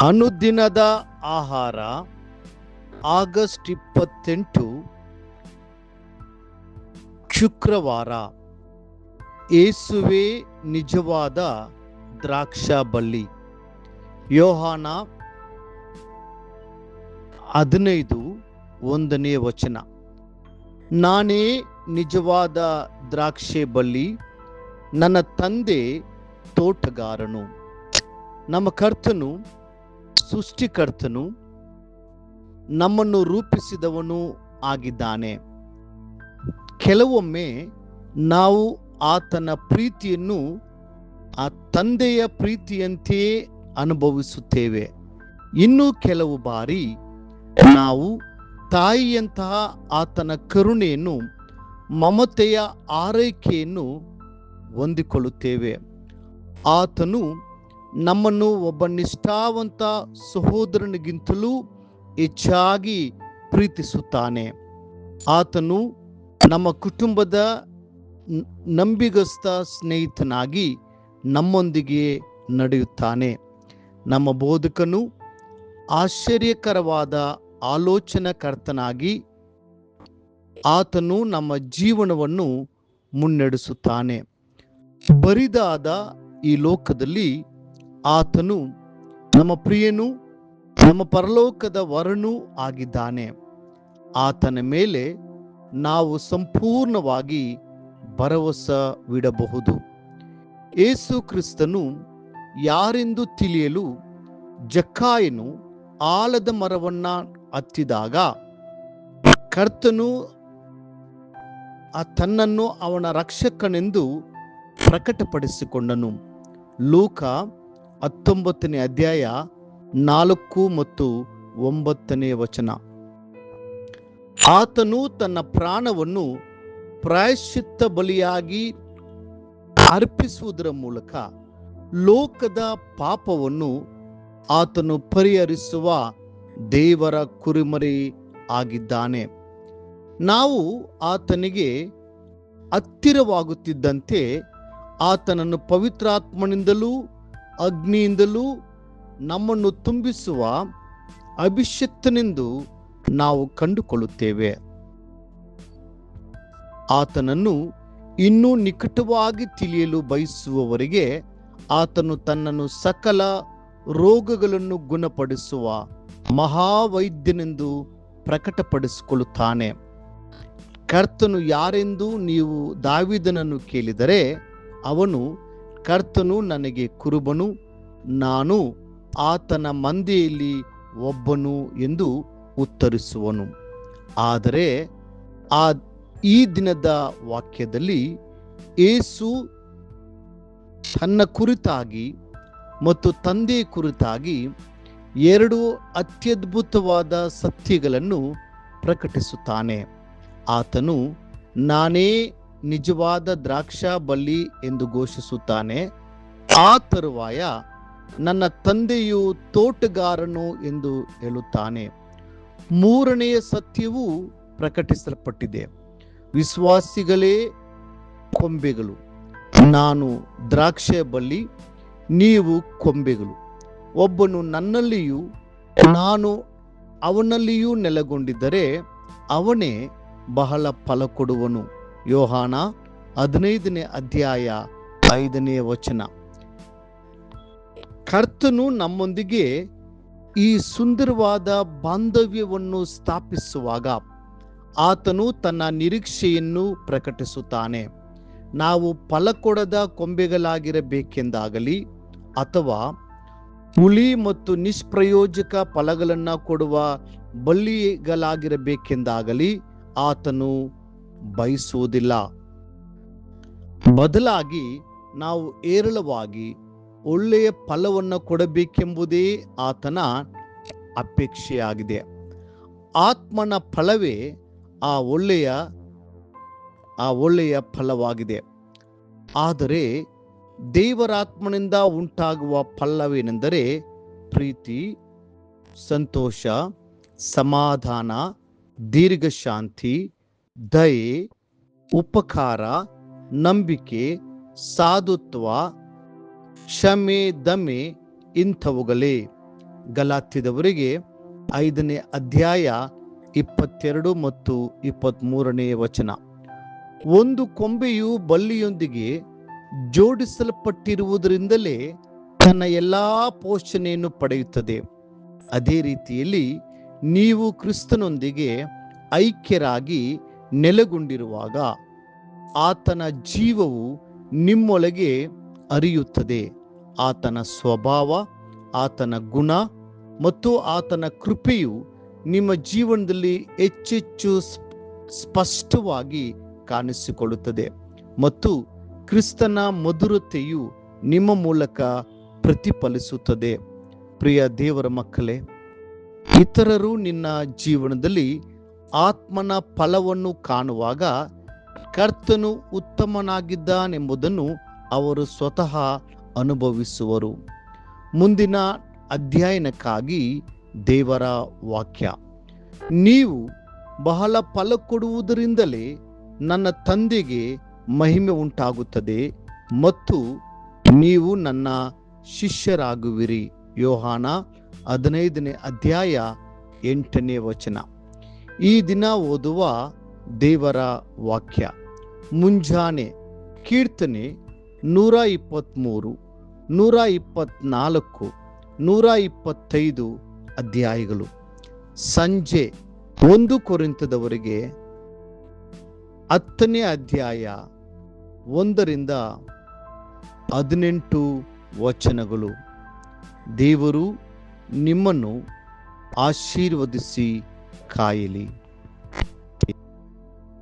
ಅನುದಿನದ ಆಹಾರ ಆಗಸ್ಟ್ 28 ಶುಕ್ರವಾರ. ಯೇಸುವೇ ನಿಜವಾದ ದ್ರಾಕ್ಷಾ ಬಳ್ಳಿ. ಯೋಹಾನ 15:1. ನಾನೇ ನಿಜವಾದ ದ್ರಾಕ್ಷೆ ಬಳ್ಳಿ, ನನ್ನ ತಂದೆ ತೋಟಗಾರನು. ನಮ್ಮ ಕರ್ತನು ಸೃಷ್ಟಿಕರ್ತನು, ನಮ್ಮನ್ನು ರೂಪಿಸಿದವನು ಆಗಿದ್ದಾನೆ. ಕೆಲವೊಮ್ಮೆ ನಾವು ಆತನ ಪ್ರೀತಿಯನ್ನು ಆ ತಂದೆಯ ಪ್ರೀತಿಯಂತೆಯೇ ಅನುಭವಿಸುತ್ತೇವೆ. ಇನ್ನು ಕೆಲವು ಬಾರಿ ನಾವು ತಾಯಿಯಂತಹ ಆತನ ಕರುಣೆಯನ್ನು, ಮಮತೆಯ ಆರೈಕೆಯನ್ನು ಹೊಂದಿಕೊಳ್ಳುತ್ತೇವೆ. ಆತನು ನಮ್ಮನ್ನು ಒಬ್ಬ ನಿಷ್ಠಾವಂತ ಸಹೋದರನಿಗಿಂತಲೂ ಹೆಚ್ಚಾಗಿ ಪ್ರೀತಿಸುತ್ತಾನೆ. ಆತನು ನಮ್ಮ ಕುಟುಂಬದ ನಂಬಿಗಸ್ತ ಸ್ನೇಹಿತನಾಗಿ ನಮ್ಮೊಂದಿಗೆ ನಡೆಯುತ್ತಾನೆ. ನಮ್ಮ ಬೋಧಕನು ಆಶ್ಚರ್ಯಕರವಾದ ಆಲೋಚನಾಕರ್ತನಾಗಿ ಆತನು ನಮ್ಮ ಜೀವನವನ್ನು ಮುನ್ನಡೆಸುತ್ತಾನೆ. ಬರಿದಾದ ಈ ಲೋಕದಲ್ಲಿ ಆತನು ನಮ್ಮ ಪ್ರಿಯನು, ನಮ್ಮ ಪರಲೋಕದ ವರನೂ ಆಗಿದ್ದಾನೆ. ಆತನ ಮೇಲೆ ನಾವು ಸಂಪೂರ್ಣವಾಗಿ ಭರವಸವಿಡಬಹುದು. ಯೇಸು ಕ್ರಿಸ್ತನು ಯಾರೆಂದು ತಿಳಿಯಲು ಜಕ್ಕಾಯನು ಆಲದ ಮರವನ್ನ ಹತ್ತಿದಾಗ ಕರ್ತನು ತನ್ನನ್ನು ಅವನ ರಕ್ಷಕನೆಂದು ಪ್ರಕಟಪಡಿಸಿಕೊಂಡನು. ಲೂಕ 19:4 ಮತ್ತು 9. ಆತನು ತನ್ನ ಪ್ರಾಣವನ್ನು ಪ್ರಾಯಶ್ಚಿತ್ತ ಬಲಿಯಾಗಿ ಅರ್ಪಿಸುವುದರ ಮೂಲಕ ಲೋಕದ ಪಾಪವನ್ನು ಆತನು ಪರಿಹರಿಸುವ ದೇವರ ಕುರಿಮರಿ ಆಗಿದ್ದಾನೆ. ನಾವು ಆತನಿಗೆ ಹತ್ತಿರವಾಗುತ್ತಿದ್ದಂತೆ ಆತನನ್ನು ಪವಿತ್ರಾತ್ಮನಿಂದಲೂ ಅಗ್ನಿಯಿಂದಲೂ ನಮ್ಮನ್ನು ತುಂಬಿಸುವ ಅಭಿಷಕ್ತನೆಂದು ನಾವು ಕಂಡುಕೊಳ್ಳುತ್ತೇವೆ. ಆತನನ್ನು ಇನ್ನೂ ನಿಕಟವಾಗಿ ತಿಳಿಯಲು ಬಯಸುವವರಿಗೆ ಆತನು ತನ್ನನ್ನು ಸಕಲ ರೋಗಗಳನ್ನು ಗುಣಪಡಿಸುವ ಮಹಾವೈದ್ಯನೆಂದು ಪ್ರಕಟಪಡಿಸಿಕೊಳ್ಳುತ್ತಾನೆ. ಕರ್ತನು ಯಾರೆಂದು ನೀವು ದಾವೀದನನ್ನು ಕೇಳಿದರೆ ಅವನು, ಕರ್ತನು ನನಗೆ ಕುರುಬನು, ನಾನು ಆತನ ಮಂದೆಯಲ್ಲಿ ಒಬ್ಬನು ಎಂದು ಉತ್ತರಿಸುವನು. ಆದರೆ ಈ ದಿನದ ವಾಕ್ಯದಲ್ಲಿ ಯೇಸು ತನ್ನ ಕುರಿತಾಗಿ ಮತ್ತು ತಂದೆಯ ಕುರಿತಾಗಿ 2 ಅತ್ಯದ್ಭುತವಾದ ಸತ್ಯಗಳನ್ನು ಪ್ರಕಟಿಸುತ್ತಾನೆ. ಆತನು ನಾನೇ ನಿಜವಾದ ದ್ರಾಕ್ಷಾ ಬಳ್ಳಿ ಎಂದು ಘೋಷಿಸುತ್ತಾನೆ. ಆ ತರುವಾಯ ನನ್ನ ತಂದೆಯು ತೋಟಗಾರನು ಎಂದು ಹೇಳುತ್ತಾನೆ. 3ನೆಯ ಸತ್ಯವೂ ಪ್ರಕಟಿಸಲ್ಪಟ್ಟಿದೆ. ವಿಶ್ವಾಸಿಗಳೇ ಕೊಂಬೆಗಳು, ನಾನು ದ್ರಾಕ್ಷೆ ಬಳ್ಳಿ, ನೀವು ಕೊಂಬೆಗಳು. ಒಬ್ಬನು ನನ್ನಲ್ಲಿಯೂ ನಾನು ಅವನಲ್ಲಿಯೂ ನೆಲೆಗೊಂಡಿದ್ದರೆ ಅವನೇ ಬಹಳ ಫಲ ಕೊಡುವನು. ಯೋಹಾನ 15:5. ಕರ್ತನು ನಮ್ಮೊಂದಿಗೆ ಈ ಸುಂದರವಾದ ಬಾಂಧವ್ಯವನ್ನು ಸ್ಥಾಪಿಸುವಾಗ ಆತನು ತನ್ನ ನಿರೀಕ್ಷೆಯನ್ನು ಪ್ರಕಟಿಸುತ್ತಾನೆ. ನಾವು ಫಲ ಕೊಡದ ಕೊಂಬೆಗಳಾಗಿರಬೇಕೆಂದಾಗಲಿ ಅಥವಾ ಹುಳಿ ಮತ್ತು ನಿಷ್ಪ್ರಯೋಜಕ ಫಲಗಳನ್ನು ಕೊಡುವ ಬಳ್ಳಿಗಳಾಗಿರಬೇಕೆಂದಾಗಲಿ ಆತನು ಬಯಸುವುದಿಲ್ಲ. ಬದಲಾಗಿ ನಾವು ಹೇರಳವಾಗಿ ಒಳ್ಳೆಯ ಫಲವನ್ನು ಕೊಡಬೇಕೆಂಬುದೇ ಆತನ ಅಪೇಕ್ಷೆಯಾಗಿದೆ. ಆತ್ಮನ ಫಲವೇ ಆ ಒಳ್ಳೆಯ ಫಲವಾಗಿದೆ. ಆದರೆ ದೇವರಾತ್ಮನಿಂದ ಉಂಟಾಗುವ ಫಲವೇನೆಂದರೆ ಪ್ರೀತಿ, ಸಂತೋಷ, ಸಮಾಧಾನ, ದೀರ್ಘಶಾಂತಿ, ದಯೆ, ಉಪಕಾರ, ನಂಬಿಕೆ, ಸಾಧುತ್ವ, ಕ್ಷಮೆ, ದಮೆ ಇಂಥವುಗಳೇ. ಗಲಾತ್ಯದವರಿಗೆ 5ನೇ ಅಧ್ಯಾಯ 22 ಮತ್ತು 23ನೇ ವಚನ. ಒಂದು ಕೊಂಬೆಯು ಬಳ್ಳಿಯೊಂದಿಗೆ ಜೋಡಿಸಲ್ಪಟ್ಟಿರುವುದರಿಂದಲೇ ತನ್ನ ಎಲ್ಲಾ ಪೋಷಣೆಯನ್ನು ಪಡೆಯುತ್ತದೆ. ಅದೇ ರೀತಿಯಲ್ಲಿ ನೀವು ಕ್ರಿಸ್ತನೊಂದಿಗೆ ಐಕ್ಯರಾಗಿ ನೆಲೆಗೊಂಡಿರುವಾಗ ಆತನ ಜೀವವು ನಿಮ್ಮೊಳಗೆ ಹರಿಯುತ್ತದೆ. ಆತನ ಸ್ವಭಾವ, ಆತನ ಗುಣ ಮತ್ತು ಆತನ ಕೃಪೆಯು ನಿಮ್ಮ ಜೀವನದಲ್ಲಿ ಹೆಚ್ಚೆಚ್ಚು ಸ್ಪಷ್ಟವಾಗಿ ಕಾಣಿಸಿಕೊಳ್ಳುತ್ತದೆ ಮತ್ತು ಕ್ರಿಸ್ತನ ಮಧುರತೆಯು ನಿಮ್ಮ ಮೂಲಕ ಪ್ರತಿಫಲಿಸುತ್ತದೆ. ಪ್ರಿಯ ದೇವರ ಮಕ್ಕಳೇ, ಇತರರು ನಿನ್ನ ಜೀವನದಲ್ಲಿ ಆತ್ಮನ ಫಲವನ್ನು ಕಾಣುವಾಗ ಕರ್ತನು ಉತ್ತಮನಾಗಿದ್ದಾನೆಂಬುದನ್ನು ಅವರು ಸ್ವತಃ ಅನುಭವಿಸುವರು. ಮುಂದಿನ ಅಧ್ಯಯನಕ್ಕಾಗಿ ದೇವರ ವಾಕ್ಯ. ನೀವು ಬಹಳ ಫಲ ಕೊಡುವುದರಿಂದಲೇ ನನ್ನ ತಂದೆಗೆ ಮಹಿಮೆ ಉಂಟಾಗುತ್ತದೆ ಮತ್ತು ನೀವು ನನ್ನ ಶಿಷ್ಯರಾಗುವಿರಿ. ಯೋಹಾನ 15ನೇ ಅಧ್ಯಾಯ 8ನೇ ವಚನ. ಈ ದಿನ ಓದುವ ದೇವರ ವಾಕ್ಯ. ಮುಂಜಾನೆ ಕೀರ್ತನೆ 123, 124, 125 ಅಧ್ಯಾಯಗಳು. ಸಂಜೆ 1 ಕೊರಿಂಥದವರಿಗೆ 10ನೇ ಅಧ್ಯಾಯ 1ರಿಂದ 18 ವಚನಗಳು. ದೇವರು ನಿಮ್ಮನ್ನು ಆಶೀರ್ವದಿಸಿ ಕಾಯಲಿ.